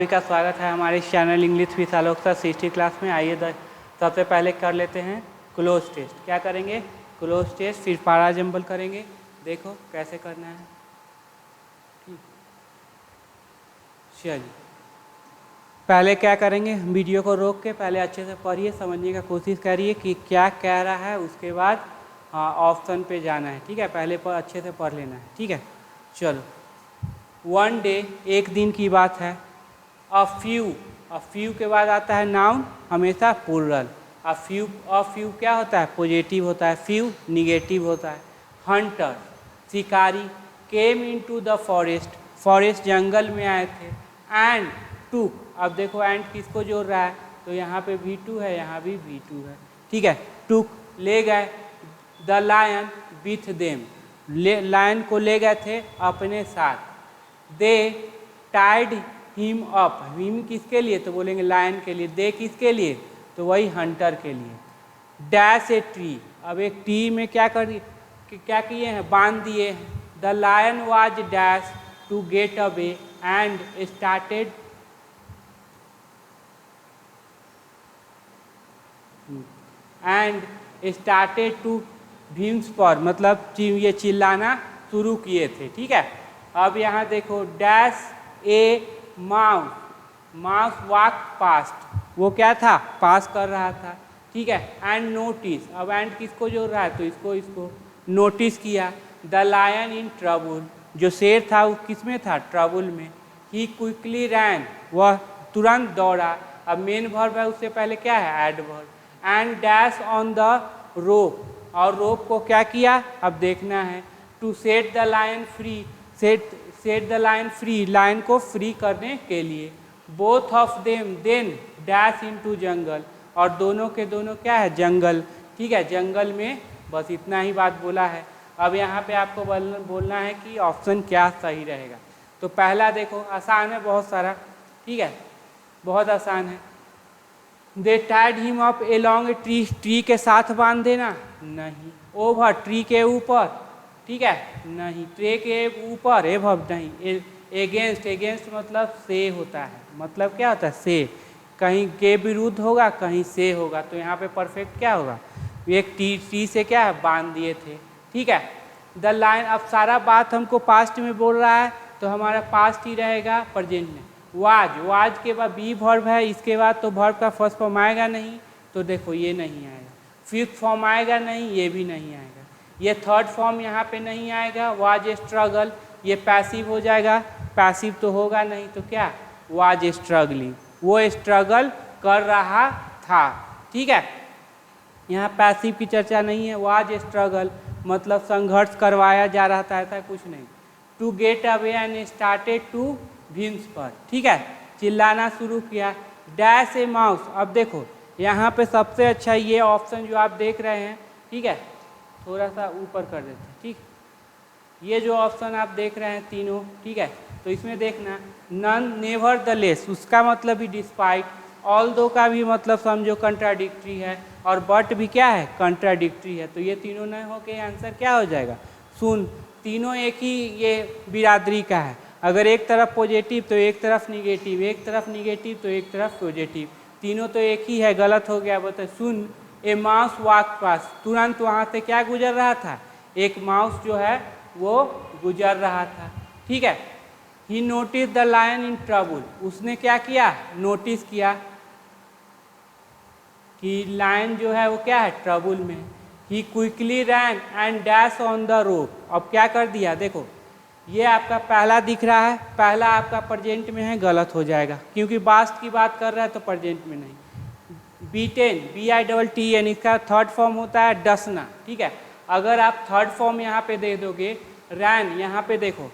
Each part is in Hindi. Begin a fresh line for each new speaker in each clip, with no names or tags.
सभी का स्वागत है हमारे channel English with Alok sir 60 class में। आइए सबसे पहले कर लेते हैं क्लोज टेस्ट। क्या करेंगे? क्लोज टेस्ट, फिर पारा जंबल करेंगे। देखो कैसे करना है। ठीक, चलिए पहले क्या करेंगे, वीडियो को रोक के पहले अच्छे से पढ़िए, समझने का कोशिश करिए कि क्या कह रहा है। उसके बाद ऑप्शन पे जाना है। ठीक है, पहले पर अच्छे से पढ़ लेना है। ठीक है, चलो। वन डे, एक दिन की बात है। अ फ्यू के बाद आता है नाउन, हमेशा प्लूरल। अ फ्यू क्या होता है? पॉजिटिव होता है। फ्यू निगेटिव होता है। हंटर शिकारी, केम इनटू द फॉरेस्ट जंगल में आए थे। एंड टूक, अब देखो एंड किसको जोड़ रहा है, तो यहाँ पे V2 है, यहाँ भी V2 है। ठीक है, टूक ले गए। The lion with them, lion को ले गए थे अपने साथ। They tied him up, him किसके लिए, तो बोलेंगे लायन के लिए। दे किसके लिए, तो वही हंटर के लिए। डैश ए ट्री, अब एक ट्री में क्या किए हैं, बांध दिए हैं। The lion was dash to get away and started to beams पर, मतलब ये चिल्लाना शुरू किए थे। ठीक है, अब यहाँ देखो डैश ए माउस वॉक पास्ट, वो क्या था, पास कर रहा था। ठीक है, एंड नोटिस, अब एंड किसको जोड़ रहा है, तो इसको नोटिस किया। द लायन इन ट्रबल, जो शेर था वो किस में था, ट्रबल में। ही क्विकली रैन, वह तुरंत दौड़ा। अब मेन वर्ब है, उससे पहले क्या है, adverb. And dash on the rope, और रोप को क्या किया, अब देखना है। To set the lion free, set the lion free, lion को फ्री करने के लिए। Both of them then dash into jungle, और दोनों के दोनों क्या है, जंगल। ठीक है, जंगल में, बस इतना ही बात बोला है। अब यहाँ पे आपको बोलना है कि ऑप्शन क्या सही रहेगा। तो पहला देखो, आसान है बहुत सारा। ठीक है, बहुत आसान है। They tied him up along a tree, tree के साथ बांध देना, नहीं। ओवर, ट्री के ऊपर, ठीक है, नहीं। ट्री के ऊपर, एभव नहीं। एगेंस्ट मतलब से होता है, मतलब क्या होता है, से। कहीं के विरुद्ध होगा, कहीं से होगा, तो यहाँ पे परफेक्ट क्या होगा, एक टी से क्या है, बांध दिए थे। ठीक है, द लाइन, अब सारा बात हमको पास्ट में बोल रहा है, तो हमारा पास्ट ही रहेगा प्रेजेंट में। वाज के बाद बी वर्ब है, इसके बाद तो वर्ब का फर्स्ट फॉर्म आएगा नहीं, तो देखो ये नहीं आएगा। फिफ्थ फॉर्म आएगा नहीं, ये भी नहीं आएगा। ये थर्ड फॉर्म यहाँ पे नहीं आएगा। वाज स्ट्रगल, ये पैसिव हो जाएगा, पैसिव तो होगा नहीं, तो क्या, वाज स्ट्रगलिंग, वो स्ट्रगल कर रहा था। ठीक है, यहाँ पैसिव की चर्चा नहीं है। वाज स्ट्रगल मतलब संघर्ष करवाया जा रहा था, ऐसा कुछ नहीं। To get away and started to beams पर, ठीक है, चिल्लाना शुरू किया। डैश ए माउस, अब देखो यहाँ पे सबसे अच्छा ये ऑप्शन जो आप देख रहे हैं, ठीक है, थोड़ा सा ऊपर कर देते हैं। ठीक, ये जो ऑप्शन आप देख रहे हैं तीनों, ठीक है, तो इसमें देखना नन नेवर द लेस, उसका मतलब भी डिस्पाइट, ऑल दो का भी मतलब समझो कंट्राडिक्टरी है, और बट भी क्या है, कंट्राडिक्टरी है। तो ये तीनों न हो के आंसर क्या हो जाएगा, सुन। तीनों एक ही ये बिरादरी का है, अगर एक तरफ पॉजिटिव तो एक तरफ निगेटिव, एक तरफ निगेटिव तो एक तरफ पॉजिटिव, तीनों तो एक ही है, गलत हो गया। बता, सुन ए माउस वॉक पास, तुरंत वहाँ से क्या गुजर रहा था, एक माउस जो है वो गुजर रहा था। ठीक है, he notice the lion in trouble, उसने क्या किया, नोटिस किया कि लायन जो है वो क्या है, ट्रबल में। He quickly ran and dash on the rope, अब क्या कर दिया, देखो ये आपका पहला दिख रहा है, पहला आपका प्रेजेंट में है, गलत हो जाएगा क्योंकि पास्ट की बात कर रहा है तो प्रेजेंट में नहीं। बीटेन, BITTEN, इसका थर्ड फॉर्म होता है डसना। ठीक है, अगर आप थर्ड फॉर्म यहाँ पे दे दोगे, रैन, यहाँ पे देखो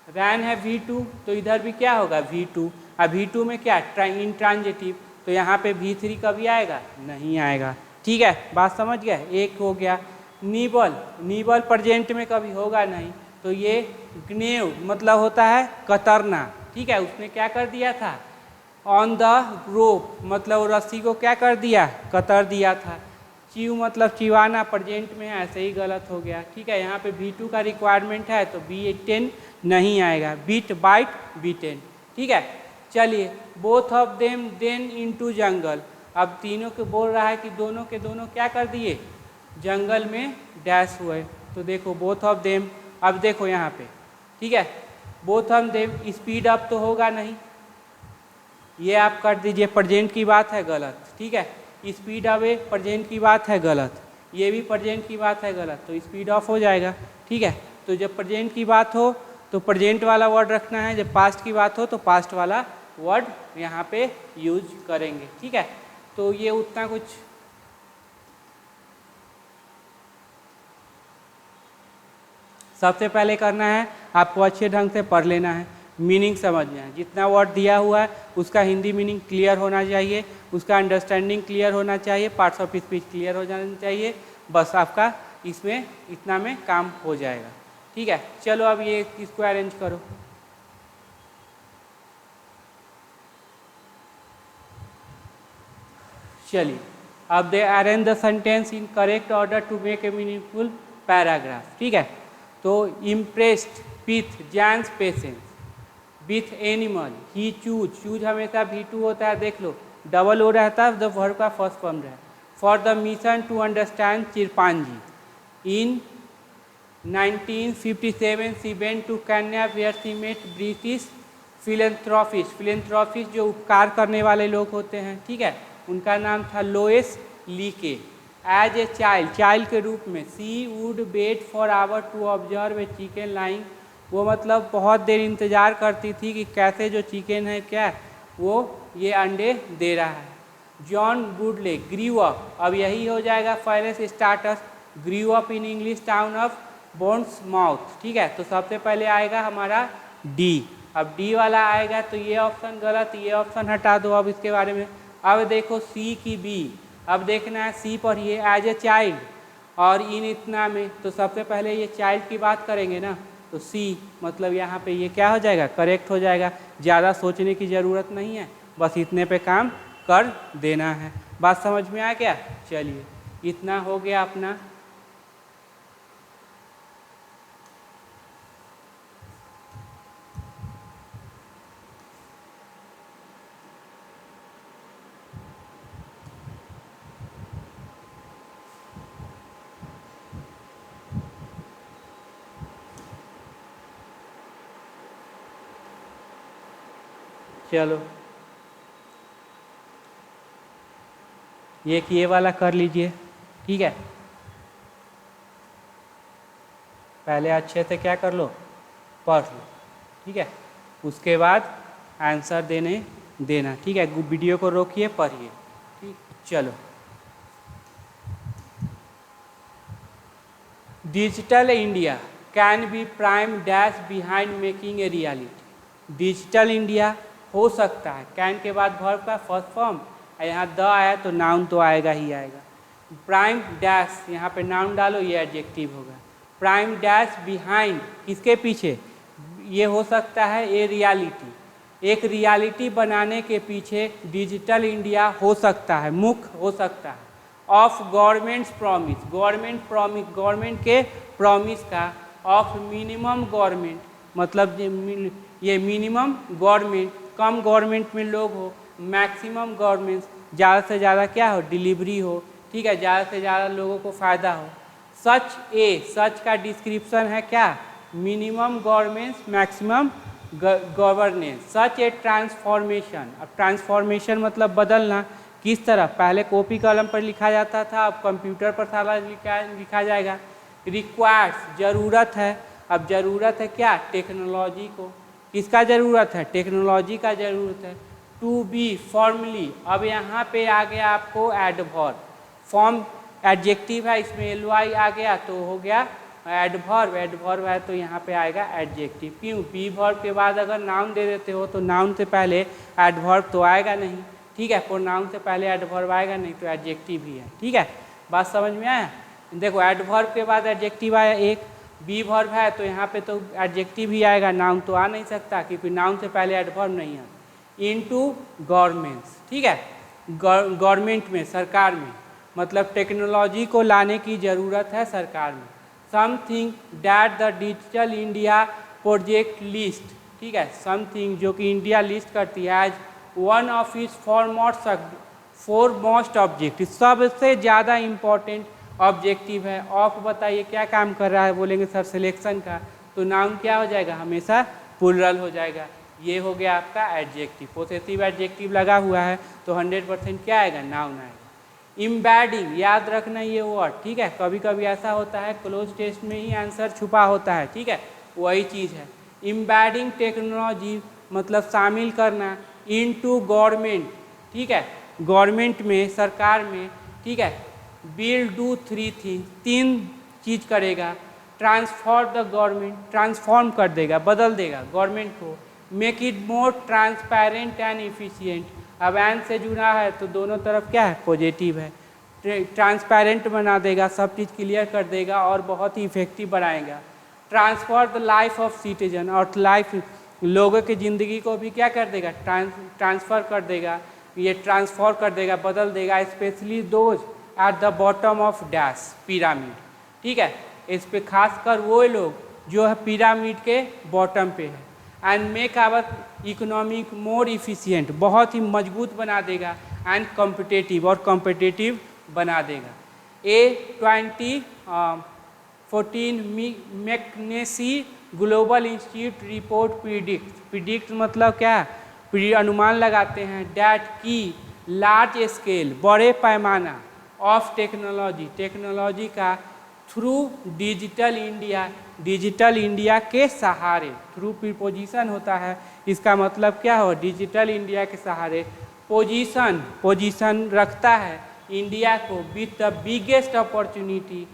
रैन है V2, तो इधर भी क्या होगा, V2। अब V2 में क्या, इंट्रांजिटिव, तो यहाँ पे V3 कभी आएगा, नहीं आएगा। ठीक है, बात समझ गए, एक हो गया। नीबल प्रेजेंट में कभी होगा नहीं, तो ये ग्नेव मतलब होता है कतरना। ठीक है, उसने क्या कर दिया था, ऑन द रोप मतलब रस्सी को क्या कर दिया, कतर दिया था। चीव मतलब चिवाना प्रेजेंट में है, ऐसे ही गलत हो गया। ठीक है, यहाँ पे B2 का रिक्वायरमेंट है तो B10 नहीं आएगा, बीट बाइट B10। ठीक है, चलिए both of them then into jungle. अब तीनों के बोल रहा है कि दोनों के दोनों क्या कर दिए, जंगल में डैश हुए। तो देखो बोथ ऑफ देम, अब देखो यहाँ पे, ठीक है, both of them speed up तो होगा नहीं, ये आप कर दीजिए, प्रेजेंट की बात है गलत। ठीक है, स्पीड अवे प्रेजेंट की बात है गलत, ये भी प्रेजेंट की बात है गलत, तो स्पीड ऑफ हो जाएगा। ठीक है, तो जब प्रेजेंट की बात हो तो प्रेजेंट वाला वर्ड रखना है, जब पास्ट की बात हो तो पास्ट वाला वर्ड यहाँ पे यूज करेंगे। ठीक है, तो ये उतना कुछ सबसे पहले करना है, आपको अच्छे ढंग से पढ़ लेना है, मीनिंग समझना है। जितना वर्ड दिया हुआ है उसका हिंदी मीनिंग क्लियर होना चाहिए, उसका अंडरस्टैंडिंग क्लियर होना चाहिए, पार्ट्स ऑफ स्पीच क्लियर हो जाना चाहिए। बस आपका इसमें इतना में काम हो जाएगा। ठीक है, चलो अब ये इसको अरेंज करो। चलिए अब they arrange the sentence in correct order to make a meaningful paragraph. ठीक है, तो impressed with Jane's patience with animal he choose हमेशा V2 होता है, देख लो डबल ओ रहता है, द वर्ब का फर्स्ट फॉर्म रहा। For the mission to understand chimpanzee in 1957 she went to Kenya where she met British philanthropist जो उपकार करने वाले लोग होते हैं। ठीक है, उनका नाम था Louis Leakey. As a child के रूप में she would wait for hour to observe a chicken laying, वो मतलब बहुत देर इंतज़ार करती थी कि कैसे जो चिकन है क्या वो ये अंडे दे रहा है। जॉन गुडले ग्रीव अप, अब यही हो जाएगा पहले से starters, grew up in English town of Bournemouth. ठीक है, तो सबसे पहले आएगा हमारा डी। अब डी वाला आएगा तो ये ऑप्शन गलत, ये ऑप्शन हटा दो अब इसके बारे में। अब देखो सी की बी, अब देखना है सी पढ़िए एज ए चाइल्ड और इन इतना में, तो सबसे पहले ये चाइल्ड की बात करेंगे ना, तो सी मतलब यहाँ पे ये क्या हो जाएगा, करेक्ट हो जाएगा। ज़्यादा सोचने की ज़रूरत नहीं है, बस इतने पे काम कर देना है। बात समझ में आ गया? चलिए इतना हो गया अपना। चलो ये वाला कर लीजिए। ठीक है, पहले अच्छे से क्या कर लो, पढ़ लो। ठीक है, उसके बाद आंसर देना। ठीक है, वीडियो को रोकिए, पढ़िए। ठीक, चलो। Digital India can be prime dash behind making a reality. Digital India हो सकता है, कैन के बाद वर्ब का फर्स्ट फॉर्म, यहाँ द आया तो नाउन तो आएगा ही आएगा। प्राइम डैश यहाँ पे नाउन डालो, ये एडजेक्टिव होगा। प्राइम डैश बिहाइंड किसके पीछे, ये हो सकता है ए रियलिटी, एक रियलिटी बनाने के पीछे डिजिटल इंडिया हो सकता है, मुख्य हो सकता है। ऑफ गवर्नमेंट्स प्रॉमिस, गवर्नमेंट के प्रॉमिस का। ऑफ मिनिमम गवर्नमेंट मतलब ये मिनिमम गवर्नमेंट, कम गवर्नमेंट में लोग हो। मैक्सिमम गवर्नमेंट ज़्यादा से ज़्यादा क्या हो, डिलीवरी हो। ठीक है, ज़्यादा से ज़्यादा लोगों को फ़ायदा हो। सच का डिस्क्रिप्शन है क्या, minimum government maximum governance. Such a transformation, अब ट्रांसफॉर्मेशन मतलब बदलना। किस तरह, पहले कॉपी कलम पर लिखा जाता था, अब कंप्यूटर पर सारा लिखा जाएगा। रिक्वायर्स ज़रूरत है, अब ज़रूरत है क्या, टेक्नोलॉजी को। किसका ज़रूरत है, टेक्नोलॉजी का ज़रूरत है। टू बी फॉर्मली, अब यहाँ पे आ गया आपको एडवर्ब, फॉर्म एडजेक्टिव है, इसमें ly आ गया तो हो गया एडवर्ब है तो यहाँ पे आएगा एडजेक्टिव। क्यों, बी वर्ब के बाद अगर नाउन दे देते हो तो नाउन से पहले एडवर्ब तो आएगा नहीं। ठीक है, प्रोनाउन से पहले एडवर्ब आएगा नहीं तो एडजेक्टिव ही है। ठीक है, बात समझ में आया? देखो एडवर्ब के बाद एडजेक्टिव आया एक, बी वर्ब है तो यहाँ पे तो एडजेक्टिव ही आएगा, नाउन तो आ नहीं सकता क्योंकि नाउन से पहले एडवर्ब नहीं है। इनटू गवर्नमेंट्स, ठीक है, गवर्नमेंट में, सरकार में। मतलब टेक्नोलॉजी को लाने की ज़रूरत है सरकार में। Something that the digital India project list, ठीक है, समथिंग जो कि इंडिया लिस्ट करती है as one of its foremost objective, सबसे ज़्यादा इम्पोर्टेंट ऑब्जेक्टिव है। ऑफ बताइए क्या काम कर रहा है, बोलेंगे सर सिलेक्शन का, तो नाउन क्या हो जाएगा, हमेशा प्लूरल हो जाएगा। ये हो गया आपका एडजेक्टिव, पोसेसिव एडजेक्टिव लगा हुआ है तो 100% क्या आएगा, नाउन आएगा। इम्बैडिंग, याद रखना ये वर्ड, ठीक है, कभी कभी ऐसा होता है क्लोज टेस्ट में ही आंसर छुपा होता है, ठीक है, वही चीज़ है। इम्बैडिंग टेक्नोलॉजी मतलब शामिल करना इनटू गवर्नमेंट, ठीक है, गवर्नमेंट में, सरकार में, ठीक है। विल डू 3 थिंग, 3 चीज़ करेगा। ट्रांसफॉर्म द गवर्नमेंट, ट्रांसफॉर्म कर देगा, बदल देगा गवर्नमेंट को। Make it more transparent and efficient, अब एंड से जुड़ा है तो दोनों तरफ क्या है, पॉजिटिव है। ट्रांसपेरेंट बना देगा, सब चीज़ क्लियर कर देगा और बहुत ही इफेक्टिव बनाएगा। Transfer the life of citizen, और लाइफ लोगों की ज़िंदगी को भी क्या कर देगा, ट्रांसफ़र कर देगा, ये ट्रांसफर कर देगा, बदल देगा। Specially those at the bottom of dash pyramid, ठीक है, इस पे खासकर वो लोग जो है पिरामिड के बॉटम पे है। And make our economic more efficient, बहुत ही मजबूत बना देगा। एंड कॉम्पिटिटिव, और कॉम्पिटिटिव बना देगा। A2014 McKinsey Global Institute report predict मतलब क्या, अनुमान लगाते हैं डैट की लार्ज स्केल, बड़े पैमाना ऑफ टेक्नोलॉजी का थ्रू डिजिटल इंडिया के सहारे, थ्रू प्रीपोजिशन होता है, इसका मतलब क्या हो, डिजिटल इंडिया के सहारे पोजीशन रखता है इंडिया को with the biggest opportunity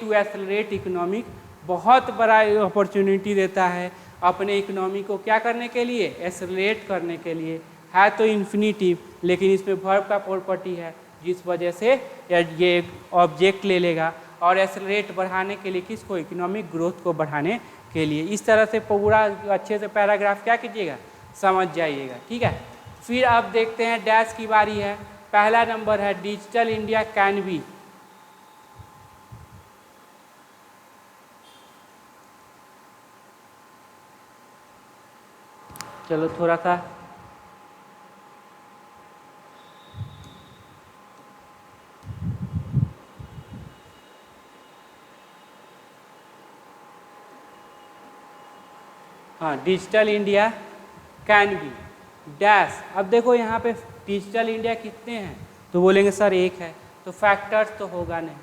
to accelerate economic, बहुत बड़ा अपॉर्चुनिटी देता है अपने इकोनॉमी को क्या करने के लिए, एक्सेलरेट करने के लिए। है तो इन्फिनिटिव लेकिन इसमें वर्ब का प्रॉपर्टी है, जिस वजह से ये ऑब्जेक्ट ले लेगा और एक्सेलरेट बढ़ाने के लिए किसको, इकोनॉमिक ग्रोथ को बढ़ाने के लिए। इस तरह से पूरा अच्छे से पैराग्राफ क्या कीजिएगा, समझ जाइएगा, ठीक है। फिर अब देखते हैं डैश की बारी है। पहला नंबर है डिजिटल इंडिया कैन बी, चलो थोड़ा सा हाँ, digital India can be dash. अब देखो यहाँ पे डिजिटल इंडिया कितने हैं, तो बोलेंगे सर एक है, तो फैक्टर्स तो होगा नहीं,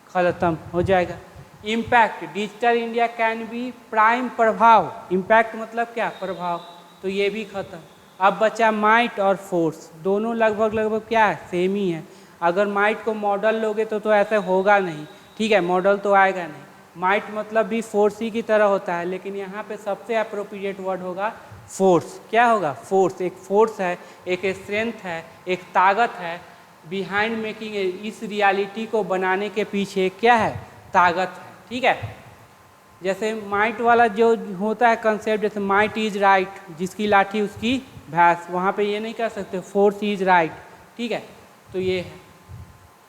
ख़त्म हो जाएगा। Impact, digital India can be prime प्रभाव, इम्पैक्ट मतलब क्या, प्रभाव, तो ये भी खत्म। अब बचा माइट और फोर्स, दोनों लगभग क्या है, सेम ही है। अगर माइट को मॉडल लोगे तो ऐसे होगा नहीं, ठीक है, मॉडल तो आएगा नहीं। माइट मतलब भी फोर्स ही की तरह होता है, लेकिन यहाँ पे सबसे अप्रोप्रिएट वर्ड होगा फोर्स। क्या होगा, फोर्स, एक फोर्स है, एक स्ट्रेंथ है, एक ताकत है बिहाइंड मेकिंग, इस रियलिटी को बनाने के पीछे क्या है, ताकत है, ठीक है। जैसे माइट वाला जो होता है कंसेप्ट, जैसे माइट इज राइट, जिसकी लाठी उसकी भैंस, वहाँ पे ये नहीं कर सकते फोर्स इज राइट, ठीक है, तो ये है।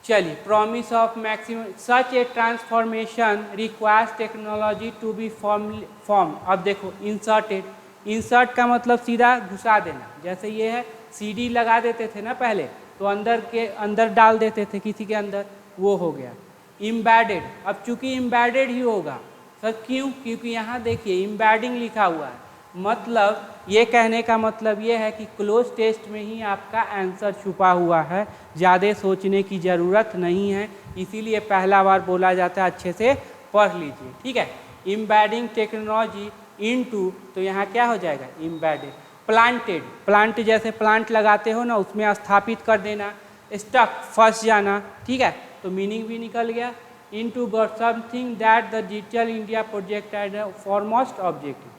चलिए, promise of maximum such a transformation requires technology to be form. अब देखो इंसर्टेड, इंसर्ट का मतलब सीधा घुसा देना, जैसे ये है सीडी लगा देते थे ना पहले, तो अंदर डाल देते थे किसी के अंदर, वो हो गया। इम्बेडेड, अब चूंकि इम्बेडेड ही होगा सर, क्यों, क्योंकि यहाँ देखिए इम्बेडिंग लिखा हुआ है, मतलब ये कहने का मतलब ये है कि क्लोज टेस्ट में ही आपका आंसर छुपा हुआ है, ज़्यादा सोचने की ज़रूरत नहीं है, इसीलिए पहला बार बोला जाता है, अच्छे से पढ़ लीजिए, ठीक है। इम्बेडिंग टेक्नोलॉजी इनटू, तो यहाँ क्या हो जाएगा, इम्बेडेड। प्लांटेड, प्लांट जैसे प्लांट लगाते हो ना, उसमें स्थापित कर देना। स्टक, फंस जाना, ठीक है, तो मीनिंग भी निकल गया। Into something that the digital India project as a foremost objective.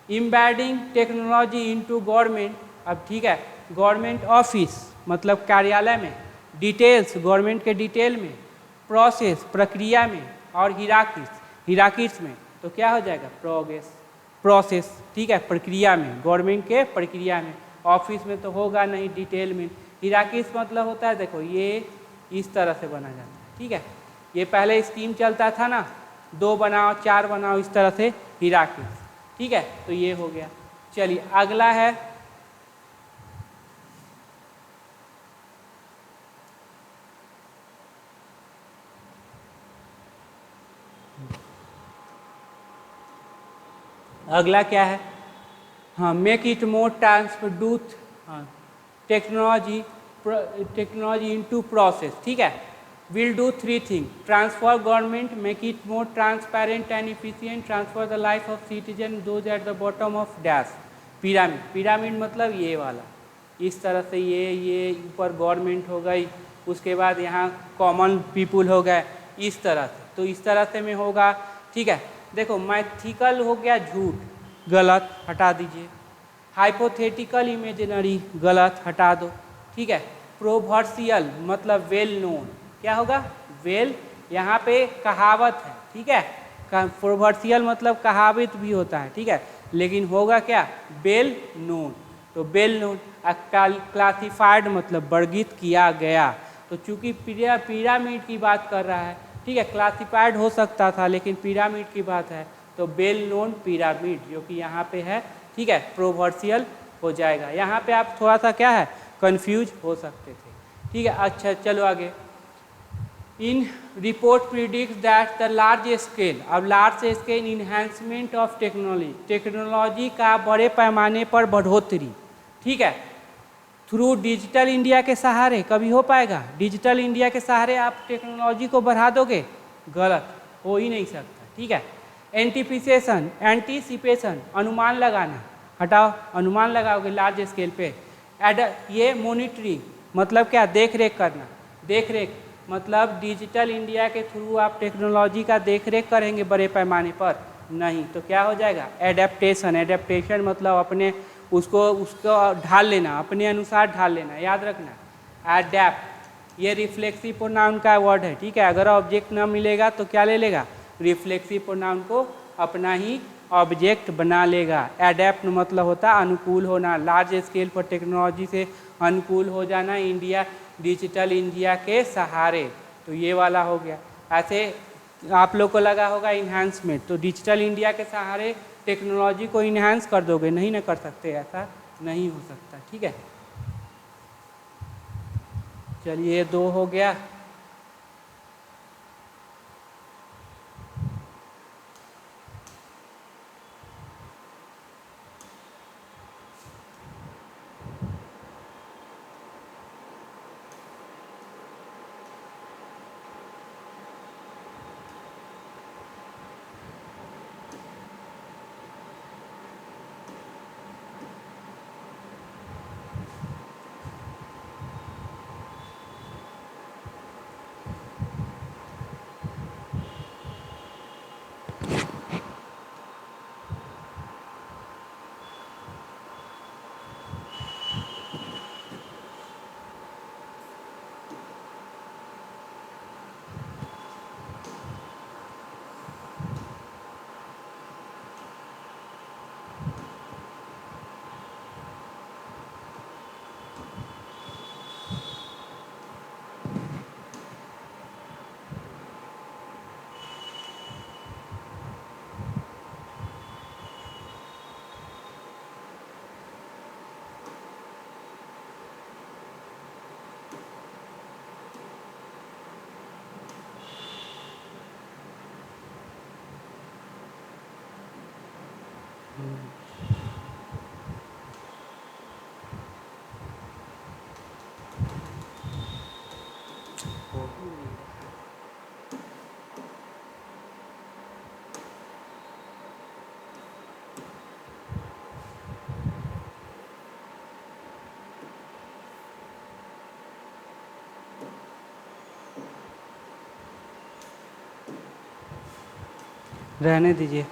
Embedding technology into government, अब ठीक है, गवर्नमेंट ऑफिस मतलब कार्यालय में, डिटेल्स गवर्नमेंट के डिटेल में, प्रोसेस प्रक्रिया में, और हिराकिस में, तो क्या हो जाएगा, प्रोसेस, ठीक है, प्रक्रिया में, गवर्नमेंट के प्रक्रिया में। ऑफिस में तो होगा नहीं, डिटेल में। हिराकिस मतलब होता है, देखो इस तरह से बना जाता है। ठीक है, ये पहले स्कीम चलता था ना, 2 बनाओ 4 बनाओ, इस तरह से हिरार्की। ठीक है, तो ये हो गया। चलिए अगला है अगला क्या है, हाँ, मेक इट मोर ट्रांसड्यूस, हाँ, टेक्नोलॉजी इनटू प्रोसेस। ठीक है, will do 3 thing, transform government, make it more transparent and efficient, transfer the life of citizen those at the bottom of dash pyramid. Pyramid मतलब ये वाला, इस तरह से ये ऊपर गवर्नमेंट हो गई, उसके बाद यहाँ कॉमन पीपुल हो गए, इस तरह से। तो इस तरह से में होगा। ठीक है, देखो मैथिकल हो गया झूठ, गलत, हटा दीजिए। हाइपोथेटिकल इमेजिनरी, गलत, हटा दो। ठीक है, प्रोवर्सियल मतलब वेल नोन, क्या होगा, वेल, यहाँ पे कहावत है। ठीक है, प्रोवर्सियल मतलब कहावत भी होता है। ठीक है, लेकिन होगा क्या, वेल नोन, तो वेल नोन। क्लासिफाइड मतलब वर्गीत किया गया, तो चूंकि पिरामिड की बात कर रहा है, ठीक है, क्लासिफाइड हो सकता था लेकिन पिरामिड की बात है, तो वेल नोन पिरामिड जो कि यहाँ पे है। ठीक है, प्रोवर्सियल हो जाएगा। यहाँ पे आप थोड़ा सा क्या है, कंफ्यूज हो सकते थे। ठीक है, अच्छा चलो आगे। In report predict that the large scale, अब large scale enhancement of technology, technology का बड़े पैमाने पर बढ़ोतरी। ठीक है, थ्रू डिजिटल इंडिया के सहारे कभी हो पाएगा, डिजिटल इंडिया के सहारे आप टेक्नोलॉजी को बढ़ा दोगे, गलत, हो ही नहीं सकता। ठीक है, एंटीसिपेशन अनुमान लगाना, हटाओ, अनुमान लगाओगे लार्ज स्केल पे। ये मॉनिटरिंग मतलब क्या, देख रेख करना, देख रेख मतलब डिजिटल इंडिया के थ्रू आप टेक्नोलॉजी का देख रेख करेंगे बड़े पैमाने पर, नहीं, तो क्या हो जाएगा, एडेप्टेशन। एडेप्टेशन मतलब अपने उसको ढाल लेना, अपने अनुसार ढाल लेना, याद रखना। एडेप्ट ये रिफ्लेक्सिव प्रोनाउन का वर्ड है। ठीक है, अगर ऑब्जेक्ट ना मिलेगा तो क्या ले लेगा, रिफ्लेक्सिव प्रोनाउन को अपना ही ऑब्जेक्ट बना लेगा। एडेप्ट मतलब होता है अनुकूल होना, लार्ज स्केल पर टेक्नोलॉजी से अनुकूल हो जाना, इंडिया डिजिटल इंडिया के सहारे, तो ये वाला हो गया। ऐसे आप लोग को लगा होगा इन्हांसमेंट, तो डिजिटल इंडिया के सहारे टेक्नोलॉजी को इन्हांस कर दोगे, नहीं ना कर सकते, ऐसा नहीं हो सकता। ठीक है, चलिए 2 हो गया। रहने दीजिए।